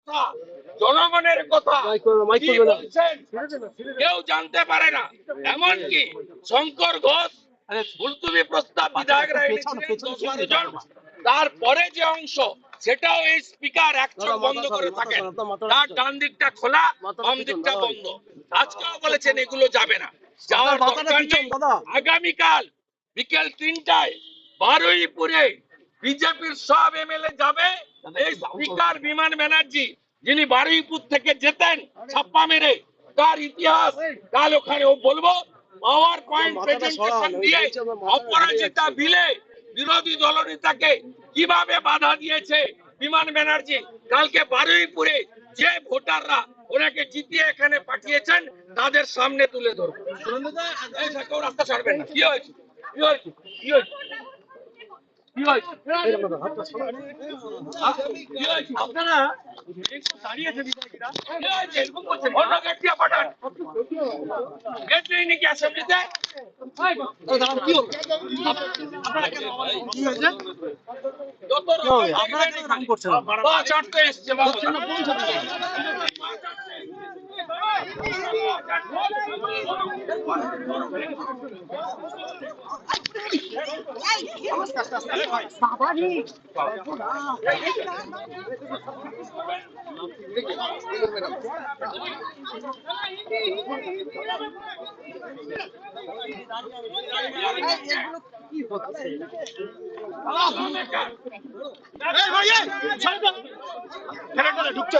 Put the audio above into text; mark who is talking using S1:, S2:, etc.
S1: কথা, জনগণের কথা কি বলছেন কেউ জানতে পারে না। এমনকি শঙ্কর ঘোষ মুলতবি প্রস্তাব বিধায়করা এনেছিলেন 10-12 জন, তারপরে যে অংশ সেটাও এই স্পিকার এক চোখ বন্ধ করে থাকেন, তার ডান দিকটা খোলা বাম দিকটা বন্ধ। আজকেও বলেছেন এগুলো যাবে না, যাওয়ার দরকার নেই। আগামীকাল বিকেল 3টায় বারুইপুরে বিজেপির সব এমএলএ যাবে। এই স্পিকার বিমান ব্যানার্জি যিনি বারুইপুর থেকে যেতেন ছাপ্পা মেরে, তার ইতিহাস কাল ওখানে ও বলবো। পাওয়ার পয়েন্ট প্রেজেন্টেশন দিয়ে অপরাজিতা বিলে বিরোধী দলনেতাকে কিভাবে বাধা দিয়েছে বিমান ব্যানার্জি, কালকে বারুইপুরে যে ভোটাররা ওনাকে জিতিয়ে এখানে পাঠিয়েছেন তাদের সামনে তুলে ধরবো। কেউ রাস্তা ছাড়বেন না। কি হয়েছে কি হয়েছে কি হয়েছে আপনারা দাঁড়িয়েছে বিধায়করা এরকম করছেন, অন্য গেট দিয়ে পাঠান। গেট নেই নাকি অ্যাসেম্বলিতে? কি হলো আপনারা কেন কি হয়েছে? যত আপনারা কেন রাম করছেন? পা চাটতে এসছে করছেন না কোন ছাত্র? ঢুকছে